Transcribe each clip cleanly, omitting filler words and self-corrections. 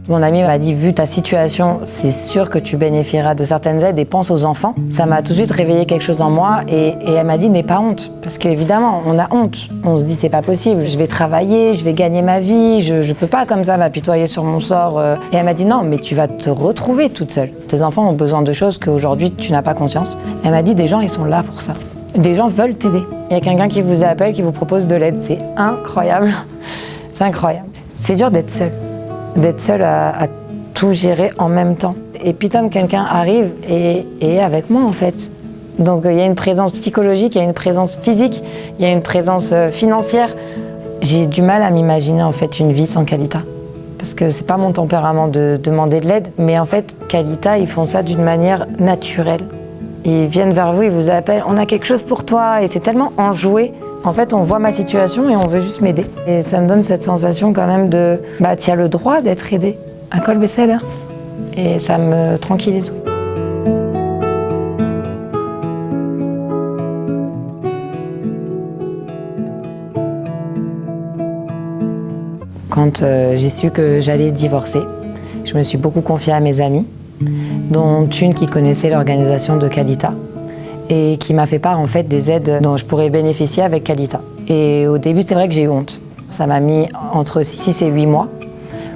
Mon amie m'a dit, vu ta situation, c'est sûr que tu bénéficieras de certaines aides et pense aux enfants. Ça m'a tout de suite réveillé quelque chose en moi et elle m'a dit, n'aie pas honte. Parce qu'évidemment, on a honte. On se dit, c'est pas possible, je vais travailler, je vais gagner ma vie, je peux pas comme ça m'apitoyer sur mon sort. Et elle m'a dit, non, mais tu vas te retrouver toute seule. Tes enfants ont besoin de choses qu'aujourd'hui tu n'as pas conscience. Elle m'a dit, des gens, ils sont là pour ça. Des gens veulent t'aider. Il y a quelqu'un qui vous appelle, qui vous propose de l'aide. C'est incroyable. C'est incroyable. C'est dur d'être seul. D'être seul à tout gérer en même temps. Et puis comme quelqu'un arrive et est avec moi en fait. Donc il y a une présence psychologique, il y a une présence physique, il y a une présence financière. J'ai du mal à m'imaginer en fait une vie sans Kalita. Parce que c'est pas mon tempérament de demander de l'aide, mais en fait Kalita, ils font ça d'une manière naturelle. Ils viennent vers vous, ils vous appellent, on a quelque chose pour toi, et c'est tellement enjoué. En fait, on voit ma situation et on veut juste m'aider. Et ça me donne cette sensation quand même de, tu as le droit d'être aidé. Un col best-seller. Et ça me tranquillise. Quand j'ai su que j'allais divorcer, je me suis beaucoup confiée à mes amis, dont une qui connaissait l'organisation de Kalita et qui m'a fait part en fait des aides dont je pourrais bénéficier avec Kalita. Et au début, c'est vrai que j'ai eu honte. Ça m'a mis entre 6 et 8 mois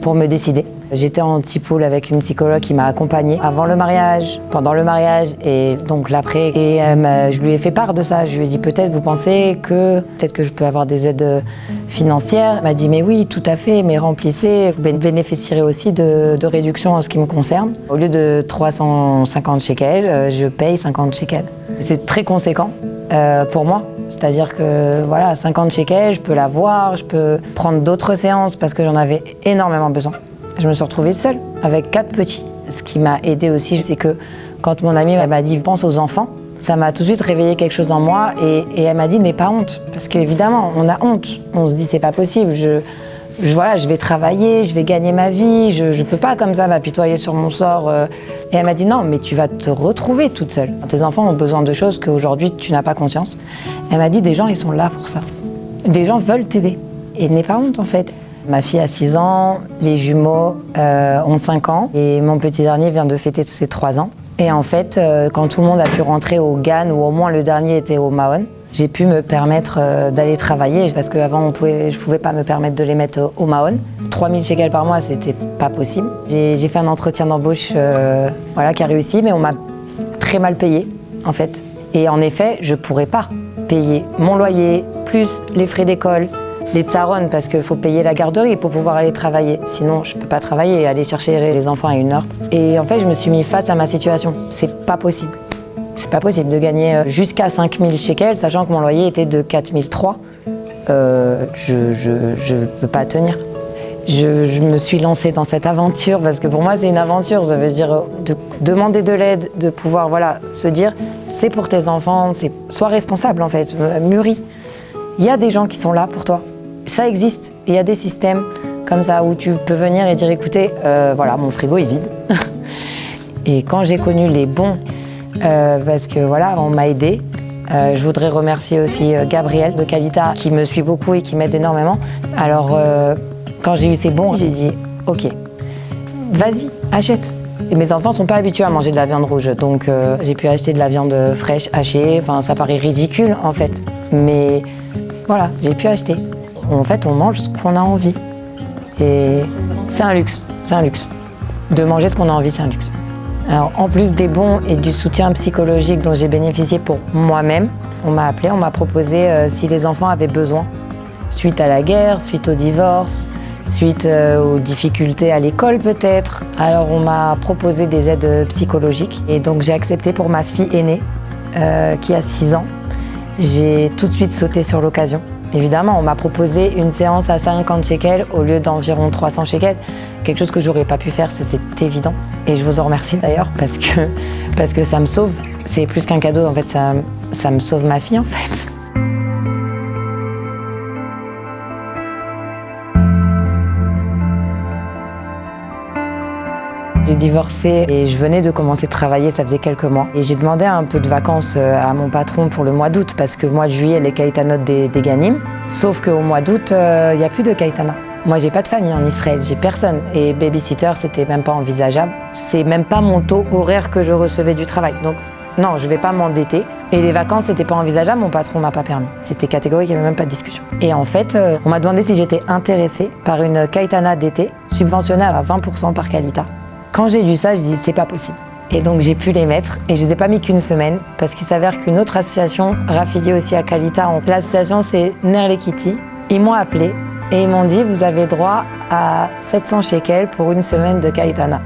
pour me décider. J'étais en petit-pool avec une psychologue qui m'a accompagnée avant le mariage, pendant le mariage et donc l'après. Et je lui ai fait part de ça. Je lui ai dit peut-être vous pensez que je peux avoir des aides financières. Elle m'a dit mais oui, tout à fait, mais remplissez. Vous bénéficierez aussi de réductions en ce qui me concerne. Au lieu de 350 shekels, je paye 50 shekels. C'est très conséquent pour moi. C'est-à-dire que voilà, 50 shekels, je peux l'avoir, je peux prendre d'autres séances parce que j'en avais énormément besoin. Je me suis retrouvée seule avec 4 petits. Ce qui m'a aidée aussi, c'est que quand mon amie m'a dit « pense aux enfants », ça m'a tout de suite réveillé quelque chose en moi et elle m'a dit « n'aie pas honte ». Parce qu'évidemment, on a honte. On se dit « c'est pas possible, je vais travailler, je vais gagner ma vie, je peux pas comme ça m'apitoyer sur mon sort. » Et elle m'a dit « non, mais tu vas te retrouver toute seule. Tes enfants ont besoin de choses qu'aujourd'hui tu n'as pas conscience. » Elle m'a dit « des gens, ils sont là pour ça. Des gens veulent t'aider. » Et n'aie pas honte en fait. Ma fille a 6 ans, les jumeaux ont 5 ans et mon petit dernier vient de fêter ses 3 ans. Et en fait, quand tout le monde a pu rentrer au GAN, ou au moins le dernier était au Mahon, j'ai pu me permettre d'aller travailler parce qu'avant je pouvais pas me permettre de les mettre au Mahon. 3000 shekels par mois, c'était pas possible. J'ai fait un entretien d'embauche qui a réussi, mais on m'a très mal payé en fait. Et en effet, je pourrais pas payer mon loyer, plus les frais d'école, les tsaron, parce qu'il faut payer la garderie pour pouvoir aller travailler. Sinon, je peux pas travailler et aller chercher les enfants à 1 heure. Et en fait, je me suis mis face à ma situation. C'est pas possible. C'est pas possible de gagner jusqu'à 5000 shekels, sachant que mon loyer était de 4003. Je peux pas tenir. Je me suis lancée dans cette aventure parce que pour moi, c'est une aventure. Ça veut dire de demander de l'aide, de pouvoir se dire c'est pour tes enfants, sois responsable en fait, mûris. Il y a des gens qui sont là pour toi. Ça existe. Et il y a des systèmes comme ça où tu peux venir et dire écoutez, mon frigo est vide. Et quand j'ai connu les bons, parce que on m'a aidé. Je voudrais remercier aussi Gabriel de Kalita qui me suit beaucoup et qui m'aide énormément. Alors quand j'ai eu ces bons, j'ai dit ok, vas-y, achète. Et mes enfants sont pas habitués à manger de la viande rouge, donc j'ai pu acheter de la viande fraîche hachée. Enfin, ça paraît ridicule en fait, mais voilà, j'ai pu acheter. En fait, on mange ce qu'on a envie. Et c'est un luxe, De manger ce qu'on a envie, c'est un luxe. Alors, en plus des bons et du soutien psychologique dont j'ai bénéficié pour moi-même, on m'a appelé, on m'a proposé si les enfants avaient besoin. Suite à la guerre, suite au divorce, suite aux difficultés à l'école peut-être. Alors, on m'a proposé des aides psychologiques. Et donc, j'ai accepté pour ma fille aînée, qui a 6 ans. J'ai tout de suite sauté sur l'occasion. Évidemment, on m'a proposé une séance à 50 shekels au lieu d'environ 300 shekels. Quelque chose que j'aurais pas pu faire, c'est évident. Et je vous en remercie d'ailleurs parce que ça me sauve. C'est plus qu'un cadeau, en fait, ça me sauve ma fille en fait. J'ai divorcé et je venais de commencer de travailler, ça faisait quelques mois. Et j'ai demandé un peu de vacances à mon patron pour le mois d'août parce que le mois de juillet, les kaïtanotes des Ganim. Sauf qu'au mois d'août, il n'y a plus de kaïtana. Moi, j'ai pas de famille en Israël, j'ai personne. Et babysitter, c'était même pas envisageable. C'est même pas mon taux horaire que je recevais du travail. Donc, non, je vais pas m'endetter. Et les vacances, c'était pas envisageable, mon patron m'a pas permis. C'était catégorique, il y avait même pas de discussion. Et en fait, on m'a demandé si j'étais intéressée par une kaitana d'été, subventionnée à 20% par Kalita. Quand j'ai lu ça, je dis c'est pas possible. Et donc j'ai pu les mettre et je les ai pas mis qu'une semaine parce qu'il s'avère qu'une autre association raffiliée aussi à Kalita, l'association c'est Ner Lekiti, ils m'ont appelé et ils m'ont dit vous avez droit à 700 shekels pour une semaine de kaitana.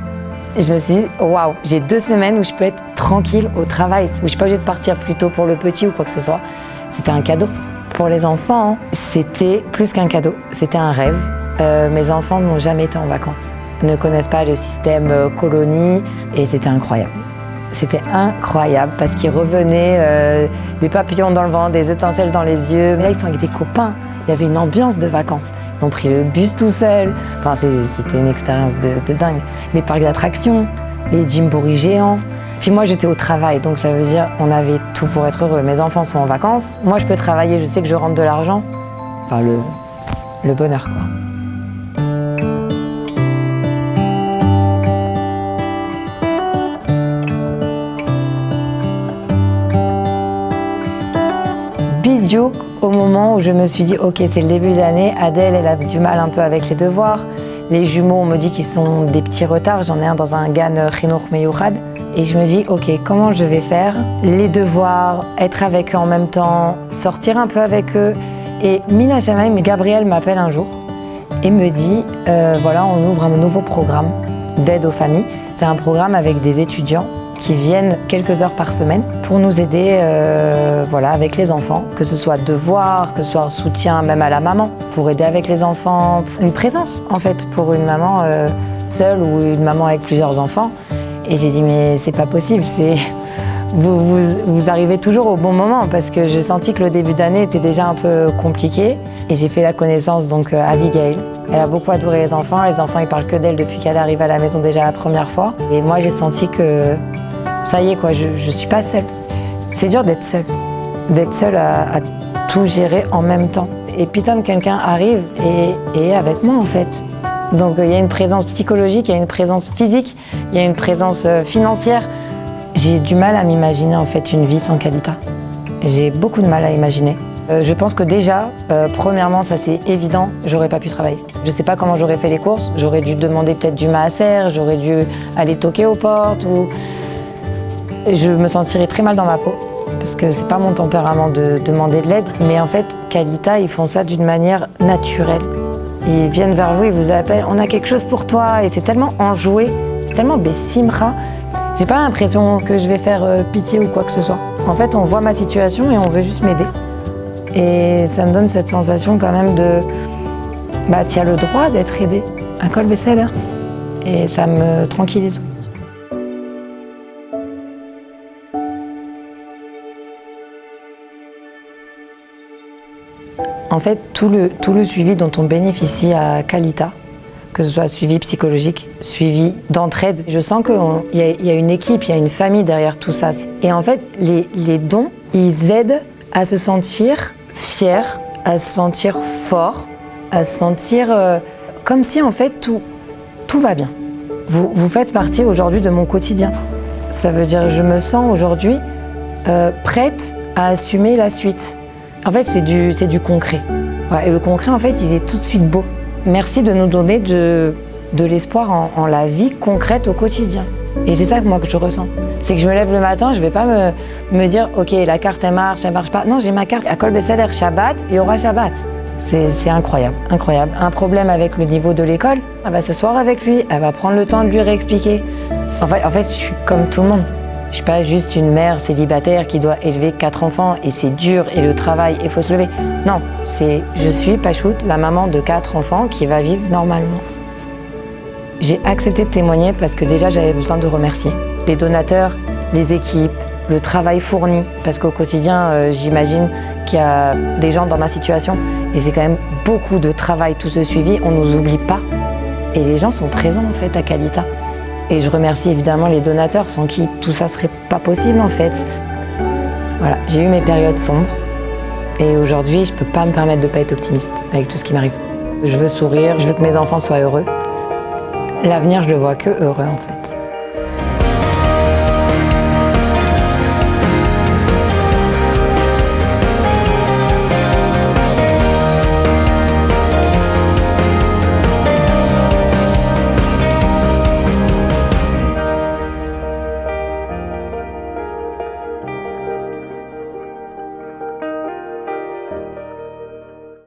Et je me suis dit waouh, j'ai 2 semaines où je peux être tranquille au travail, où je suis pas obligée de partir plus tôt pour le petit ou quoi que ce soit. C'était un cadeau. Pour les enfants, c'était plus qu'un cadeau, c'était un rêve. Mes enfants n'ont jamais été en vacances, ne connaissent pas le système colonie et c'était incroyable. C'était incroyable parce qu'ils revenaient des papillons dans le ventre, des étincelles dans les yeux. Mais là, ils sont avec des copains. Il y avait une ambiance de vacances. Ils ont pris le bus tout seuls. Enfin, c'était une expérience de dingue. Les parcs d'attractions, les jimboris géants. Puis moi, j'étais au travail, donc ça veut dire on avait tout pour être heureux. Mes enfants sont en vacances. Moi, je peux travailler, je sais que je rentre de l'argent. Enfin, le bonheur, quoi. Bidiouk, au moment où je me suis dit ok, c'est le début d'année, Adèle elle a du mal un peu avec les devoirs, les jumeaux on me dit qu'ils sont des petits retards, j'en ai un dans un GAN Chinuch Meyouchad et je me dis ok, comment je vais faire les devoirs, être avec eux en même temps, sortir un peu avec eux et Mina Shamaim, Gabriel m'appelle un jour et me dit voilà, on ouvre un nouveau programme d'aide aux familles, c'est un programme avec des étudiants qui viennent quelques heures par semaine pour nous aider voilà, avec les enfants, que ce soit devoir, que ce soit un soutien même à la maman, pour aider avec les enfants, une présence en fait pour une maman seule ou une maman avec plusieurs enfants. Et j'ai dit mais c'est pas possible, vous arrivez toujours au bon moment parce que j'ai senti que le début d'année était déjà un peu compliqué et j'ai fait la connaissance donc Abigail. Elle a beaucoup adoré les enfants ils parlent que d'elle depuis qu'elle arrive à la maison déjà la première fois. Et moi j'ai senti que ça y est quoi, je suis pas seule. C'est dur d'être seule à tout gérer en même temps. Et puis comme quelqu'un arrive et est avec moi en fait. Donc il y a une présence psychologique, il y a une présence physique, il y a une présence financière. J'ai du mal à m'imaginer en fait une vie sans Kalita. J'ai beaucoup de mal à imaginer. Je pense que déjà, premièrement, ça c'est évident, j'aurais pas pu travailler. Je sais pas comment j'aurais fait les courses, j'aurais dû demander peut-être du maaser, j'aurais dû aller toquer aux portes ou... Je me sentirais très mal dans ma peau parce que c'est pas mon tempérament de demander de l'aide. Mais en fait, Kalita, ils font ça d'une manière naturelle. Ils viennent vers vous, ils vous appellent, on a quelque chose pour toi et c'est tellement enjoué, c'est tellement bessimra. J'ai pas l'impression que je vais faire pitié ou quoi que ce soit. En fait, on voit ma situation et on veut juste m'aider. Et ça me donne cette sensation quand même de... Bah, tu as le droit d'être aidé. Un col Besséder. Et ça me tranquillise. En fait, tout le suivi dont on bénéficie à Kalita, que ce soit suivi psychologique, suivi d'entraide, je sens qu'il y a une équipe, il y a une famille derrière tout ça. Et en fait, les dons, ils aident à se sentir fier, à se sentir fort, à se sentir comme si en fait tout va bien. Vous faites partie aujourd'hui de mon quotidien. Ça veut dire que je me sens aujourd'hui prête à assumer la suite. En fait, c'est du concret. Ouais, et le concret, en fait, il est tout de suite beau. Merci de nous donner de l'espoir en la vie concrète au quotidien. Et c'est ça que moi que je ressens. C'est que je me lève le matin, je vais pas me dire ok, la carte elle marche pas. Non, j'ai ma carte à Kol Besséder Shabbat, il y aura Shabbat. C'est incroyable, incroyable. Un problème avec le niveau de l'école, elle va s'asseoir avec lui, elle va prendre le temps de lui réexpliquer. En fait, je suis comme tout le monde. Je suis pas juste une mère célibataire qui doit élever 4 enfants et c'est dur et le travail, il faut se lever. Non, je suis Pachout, la maman de 4 enfants qui va vivre normalement. J'ai accepté de témoigner parce que déjà j'avais besoin de remercier les donateurs, les équipes, le travail fourni. Parce qu'au quotidien, j'imagine qu'il y a des gens dans ma situation et c'est quand même beaucoup de travail, tout ce suivi, on nous oublie pas. Et les gens sont présents en fait à Kalita. Et je remercie évidemment les donateurs sans qui tout ça serait pas possible en fait. Voilà, j'ai eu mes périodes sombres et aujourd'hui je peux pas me permettre de pas être optimiste avec tout ce qui m'arrive. Je veux sourire, je veux que mes enfants soient heureux. L'avenir, je le vois que heureux en fait.